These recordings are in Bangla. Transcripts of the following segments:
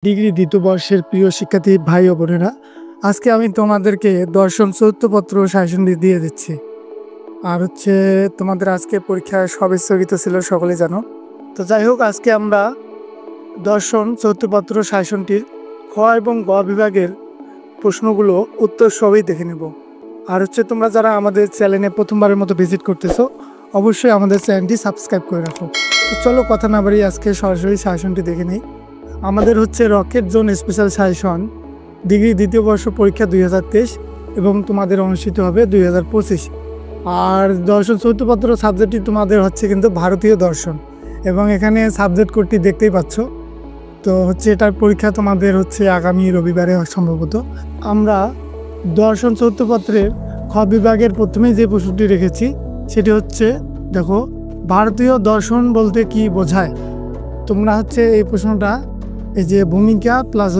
ডিগ্রি দ্বিতীয় বর্ষের প্রিয় শিক্ষার্থী ভাই ও বোনেরা, আজকে আমি তোমাদেরকে দর্শন চৌথপত্র সাজেশন দিয়ে দিচ্ছি। আর তোমাদের আজকে পরীক্ষা সবে স্থগিত ছিল, সকলে জানো। তো যাই হোক, আজকে আমরা দর্শন চৌথপত্র সাজেশনটির খ এবং গ বিভাগের প্রশ্নগুলো উত্তর সবই দেখে নেব। আর তোমরা যারা আমাদের চ্যানেলে প্রথমবারের মতো ভিজিট করতেছো, অবশ্যই আমাদের চ্যানেলটি সাবস্ক্রাইব করে রাখো। তো চলো কথা না বাড়িয়ে আজকে সরাসরি সাজেশনটি দেখে নিই। আমাদের rocket zone special suggestion degree দ্বিতীয় বর্ষ পরীক্ষা 2023 এবং তোমাদের অনুষ্ঠিত হবে 2025। আর দর্শন চৌথপত্র সাবজেক্টটি তোমাদের কিন্তু ভারতীয় দর্শন, এবং এখানে সাবজেক্ট কোডটি দেখতেই পাচ্ছ। তো এটার পরীক্ষা তোমাদের আগামী রবিবারে সম্ভবত। আমরা দর্শন চৌথপত্রের খ বিভাগের প্রথমেই যে প্রশ্নটি রেখেছি সেটি দেখো, ভারতীয় দর্শন বলতে কি বোঝায়। তোমরা এই প্রশ্নটা এই যে ভূমিকা প্লাস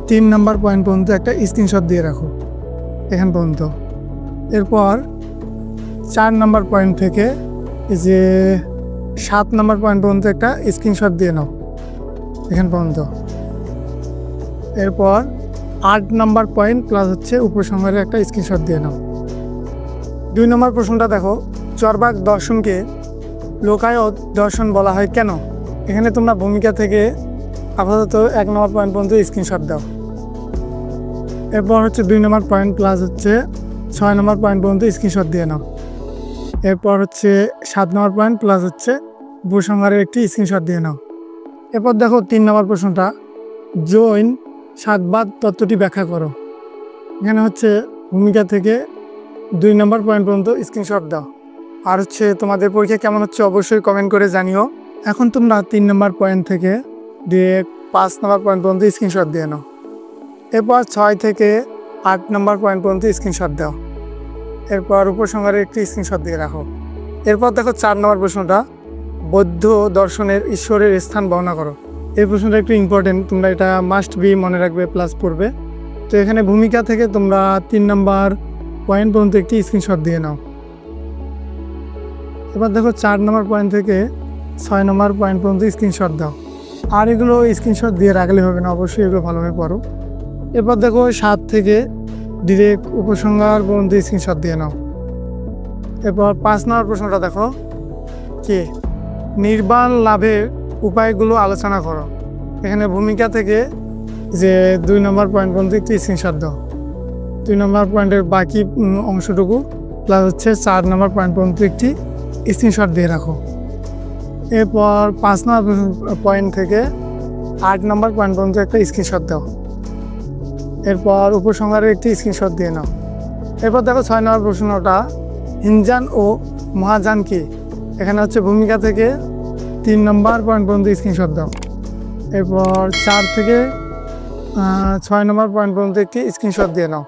3 নম্বর পয়েন্ট পর্যন্ত একটা স্ক্রিনশট দিয়ে রাখো এখান পর্যন্ত। এরপর 4 নম্বর পয়েন্ট থেকে এই যে 7 নম্বর পয়েন্ট পর্যন্ত একটা স্ক্রিনশট দিয়ে নাও এখান পর্যন্ত। এরপর 8 নম্বর পয়েন্ট প্লাস উপসংহারের একটা স্ক্রিনশট দিয়ে নাও। 2 নম্বর প্রশ্নটা দেখো, চরবাক দর্শনকে লোকায়ত দর্শন বলা হয় কেন। এখানে তোমরা ভূমিকা থেকে আপাতত 1 নম্বর পয়েন্ট পর্যন্ত স্ক্রিনশট দাও। এরপর 2 নম্বর পয়েন্ট প্লাস 6 নম্বর পয়েন্ট পর্যন্ত স্ক্রিনশট দিয়ে নাও। এরপর 7 নম্বর পয়েন্ট প্লাস উপসংহারের একটি স্ক্রিনশট দিয়ে নাও। এরপর দেখো 3 নম্বর প্রশ্নটা, জৈন সাতবাদ তত্ত্বটি ব্যাখ্যা করো। এখানে ভূমিকা থেকে 2 নম্বর পয়েন্ট পর্যন্ত স্ক্রিনশট দাও। আর তোমাদের পরীক্ষা কেমন হচ্ছে অবশ্যই কমেন্ট করে জানিও। এখন তোমরা 3 নম্বর পয়েন্ট থেকে দিয়ে 5 নম্বর পয়েন্ট পর্যন্ত স্ক্রিনশট দিয়ে নাও। এরপর 6 থেকে 8 নম্বর পয়েন্ট পর্যন্ত স্ক্রিনশট দাও। এরপর উপসংহারের একটি স্ক্রিনশট দিয়ে রাখো। এরপর দেখো 4 নম্বর প্রশ্নটা, বৌদ্ধ দর্শনের ঈশ্বরের স্থান বর্ণনা করো। এই প্রশ্নটা একটু ইম্পর্টেন্ট, তোমরা এটা মাস্ট বি মনে রাখবে প্লাস পড়বে। তো এখানে ভূমিকা থেকে তোমরা 3 নম্বর পয়েন্ট পর্যন্ত একটি স্ক্রিনশট দিয়ে নাও। এবার দেখো 4 নম্বর পয়েন্ট থেকে 6 নম্বর পয়েন্ট পর্যন্ত স্ক্রিনশট দাও। আর এগুলো স্ক্রিনশট দিয়ে রাখলে হবে না, অবশ্যই এগুলো ভালোভাবে পড়ো। এরপর দেখো 7 থেকে ডিরেক্ট উপসংহার পর্যন্ত স্ক্রিনশট দিয়ে নাও। এরপর 5 নম্বর প্রশ্নটা দেখো, কি নির্বাণ লাভের উপায়গুলো আলোচনা করো। এখানে ভূমিকা থেকে যে 2 নম্বর পয়েন্ট পর্যন্ত একটি স্ক্রিনশট দাও। 2 নম্বর পয়েন্টের বাকি অংশটুকু প্লাস 4 নম্বর পয়েন্ট পর্যন্ত একটি স্ক্রিনশট দিয়ে রাখো। এরপর 5 নম্বর পয়েন্ট থেকে 8 নম্বর পয়েন্ট পর্যন্ত একটা স্ক্রিনশট দাও। এরপর উপসংহারের একটি স্ক্রিনশট দিয়ে নাও। এরপর দেখো 6 নম্বর প্রশ্নটা, হিনজান ও মহাযান কি। এখানে ভূমিকা থেকে 3 নম্বর পয়েন্ট পর্যন্ত স্ক্রিনশট দাও। এরপর 4 থেকে 6 নম্বর পয়েন্ট পর্যন্ত একটি স্ক্রিনশট দিয়ে নাও।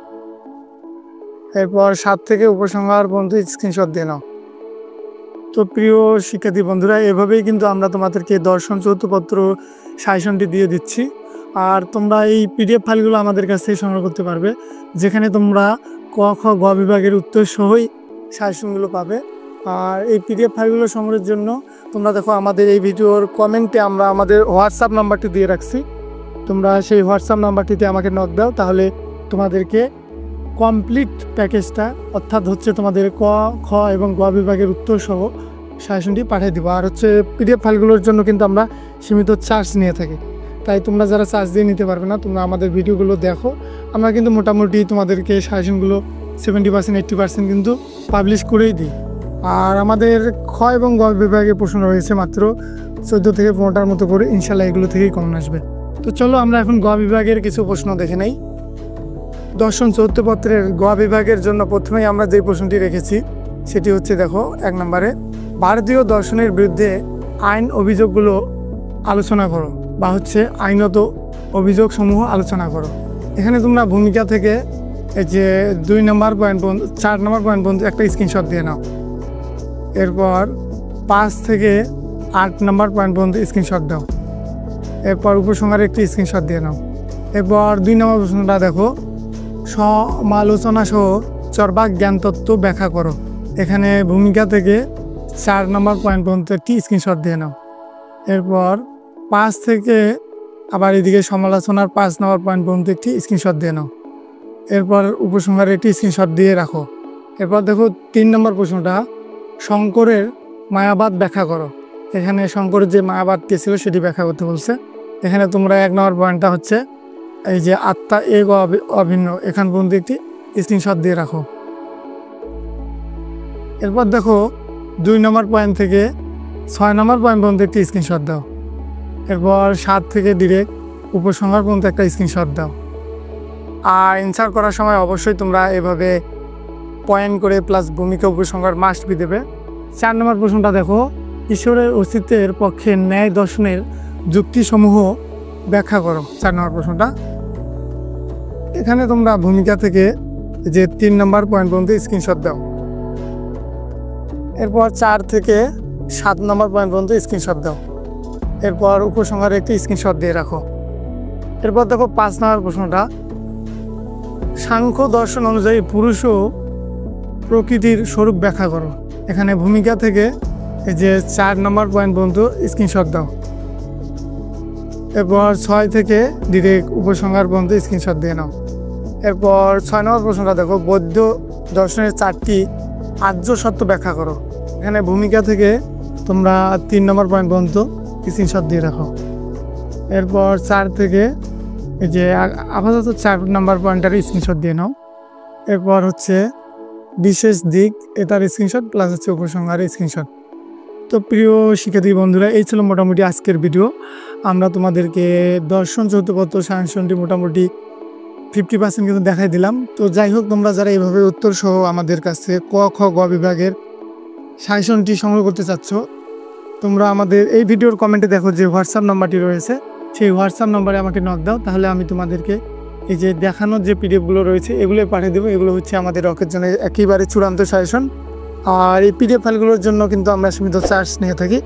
এরপর 7 থেকে উপসংহার পর্যন্ত স্ক্রিনশট দিয়ে নাও। তো প্রিয় শিক্ষার্থী বন্ধুরা, এভাবেই কিন্তু আমরা তোমাদেরকে দর্শন চৌথপত্র সাজেশনটি দিয়ে দিচ্ছি। আর তোমরা এই পিডিএফ ফাইলগুলো আমাদের কাছ থেকে সংগ্রহ করতে পারবে, যেখানে তোমরা ক খ গ বিভাগের উত্তর সহই সাজেশনগুলো পাবে। আর এই পিডিএফ ফাইলগুলো সংগ্রহের জন্য তোমরা দেখো, আমাদের এই ভিডিওর কমেন্টে আমরা আমাদের হোয়াটসঅ্যাপ নাম্বারটি দিয়ে রাখছি। তোমরা সেই হোয়াটসঅ্যাপ নাম্বারটিতে আমাকে নক দাও, তাহলে তোমাদেরকে কমপ্লিট প্যাকেজটা অর্থাৎ তোমাদের ক খ এবং গ বিভাগের উত্তর সহ সাজেশনটি পাঠিয়ে দেবো। আর পিডিএফ ফাইলগুলোর জন্য কিন্তু আমরা সীমিত চার্জ নিয়ে থাকি, তাই তোমরা যারা চার্জ দিয়ে নিতে পারবে না, তোমরা আমাদের ভিডিওগুলো দেখো। আমরা কিন্তু মোটামুটি তোমাদেরকে সাজেশনগুলো 70% 80% কিন্তু পাবলিশ করেই দিই। আর আমাদের খ এবং গ বিভাগের প্রশ্ন রয়েছে মাত্র 14 থেকে 15টার মতো করে, ইনশাল্লাহ এগুলো থেকেই কমন আসবে। তো চলো আমরা এখন গ বিভাগের কিছু প্রশ্ন দেখে নেই। দর্শন চৌথপত্রের গ বিভাগের জন্য প্রথমেই আমরা যে প্রশ্নটি রেখেছি সেটি দেখো 1 নম্বরে, ভারতীয় দর্শনের বিরুদ্ধে আইন অভিযোগগুলো আলোচনা করো, বা আইনত অভিযোগ সমূহ আলোচনা করো। এখানে তোমরা ভূমিকা থেকে এই যে 2 নম্বর পয়েন্ট পর্যন্ত 4 নম্বর পয়েন্ট পর্যন্ত একটা স্ক্রিনশট দিয়ে নাও। এরপর 5 থেকে 8 নম্বর পয়েন্ট পর্যন্ত স্ক্রিনশট দাও। এরপর উপসংহারে একটি স্ক্রিনশট দিয়ে নাও। এরপর 2 নম্বর প্রশ্নটা দেখো, সমালোচনা সহ চরবাক জ্ঞান তত্ত্ব ব্যাখ্যা করো। এখানে ভূমিকা থেকে 4 নম্বর পয়েন্ট পর্যন্ত একটি স্ক্রিনশট দিয়ে নাও। এরপর 5 থেকে আবার এদিকে সমালোচনার 5 নম্বর পয়েন্ট পর্যন্ত একটি স্ক্রিনশট দিয়ে নাও। এরপর উপসংহারে একটি স্ক্রিনশট দিয়ে রাখো। এরপর দেখো 3 নম্বর প্রশ্নটা, শঙ্করের মায়াবাদ ব্যাখ্যা করো। এখানে শঙ্করের যে মায়াবাদটি ছিল সেটি ব্যাখ্যা করতে বলছে। এখানে তোমরা 1 নম্বর পয়েন্টটা হচ্ছে এই যে আত্মা এক অভিন্ন, এখান পর্যন্ত একটি স্ক্রিনশট দিয়ে রাখো। এরপর দেখো 2 নম্বর পয়েন্ট থেকে 6 নম্বর পয়েন্ট পর্যন্ত একটি স্ক্রিনশট দাও। এরপর 7 থেকে ডিরেক্ট উপসংহার পর্যন্ত একটা স্ক্রিনশট দাও। আর অ্যান্সার করার সময় অবশ্যই তোমরা এভাবে পয়েন্ট করে প্লাস ভূমিকা উপসংহার মাস্ট বি দেবে। 4 নম্বর প্রশ্নটা দেখো, ঈশ্বরের অস্তিত্বের পক্ষে ন্যায় দর্শনের যুক্তিসমূহ ব্যাখ্যা করো। 4 নম্বর প্রশ্নটা, এখানে তোমরা ভূমিকা থেকে যে 3 নম্বর পয়েন্ট পর্যন্ত স্ক্রিনশট দাও। এরপর 4 থেকে 7 নম্বর পয়েন্ট পর্যন্ত স্ক্রিনশট দাও। এরপর উপসংহারে একটি স্ক্রিনশট দিয়ে রাখো। এরপর দেখো 5 নম্বর প্রশ্নটা, সাংখ্য দর্শন অনুযায়ী পুরুষ ও প্রকৃতির স্বরূপ ব্যাখ্যা করো। এখানে ভূমিকা থেকে এই যে 4 নম্বর পয়েন্ট পর্যন্ত স্ক্রিনশট দাও। এরপর 6 থেকে ডিরেক্ট উপসংহার পর্যন্ত স্ক্রিনশট দিয়ে নাও। এরপর 6 নম্বর প্রশ্নটা দেখো, বৌদ্ধ দর্শনের 4টি আর্য সত্য ব্যাখ্যা করো। এখানে ভূমিকা থেকে তোমরা 3 নম্বর পয়েন্ট পর্যন্ত স্ক্রিনশট দিয়ে রাখো। এরপর 4 থেকে এই যে আপাতত 4 নম্বর পয়েন্টটার স্ক্রিনশট দিয়ে নাও। এরপর হচ্ছে বিশেষ দিক, এটার স্ক্রিনশট প্লাস হচ্ছে উপসংহারের স্ক্রিনশট। তো প্রিয় শিক্ষার্থী বন্ধুরা, এই ছিল মোটামুটি আজকের ভিডিও। আমরা তোমাদেরকে দর্শন চৌথপত্র সাজেশনটি মোটামুটি 50% কিন্তু দেখাই দিলাম। তো যাই হোক, তোমরা যারা এইভাবে উত্তর সহ আমাদের কাছে ক খ গ বিভাগের সাজেশনটি সংগ্রহ করতে চাচ্ছ, তোমরা আমাদের এই ভিডিওর কমেন্টে দেখো যে হোয়াটসঅ্যাপ নাম্বারটি রয়েছে, সেই হোয়াটসঅ্যাপ নাম্বারে আমাকে নক দাও। তাহলে আমি তোমাদেরকে এই যে দেখানোর যে পিডিএফগুলো রয়েছে এগুলো পাঠিয়ে দেবো। এগুলো হচ্ছে আমাদের রকের জন্য একেবারে চূড়ান্ত সাজেশন। আর এই পিডিএফ ফাইলগুলোর জন্য কিন্তু আমরা সীমিত চার্জ নিয়ে থাকি,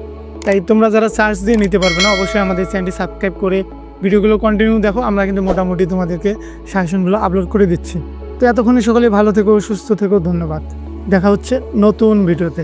তাই তোমরা যারা চার্জ দিয়ে নিতে পারবে না অবশ্যই আমাদের চ্যানেলটি সাবস্ক্রাইব করে ভিডিওগুলো কন্টিনিউ দেখো। আমরা কিন্তু মোটামুটি তোমাদেরকে সাজেশনগুলো আপলোড করে দিচ্ছি। তো এতক্ষণে সকলে ভালো থেকো, সুস্থ থেকো, ধন্যবাদ। দেখা হচ্ছে নতুন ভিডিওতে।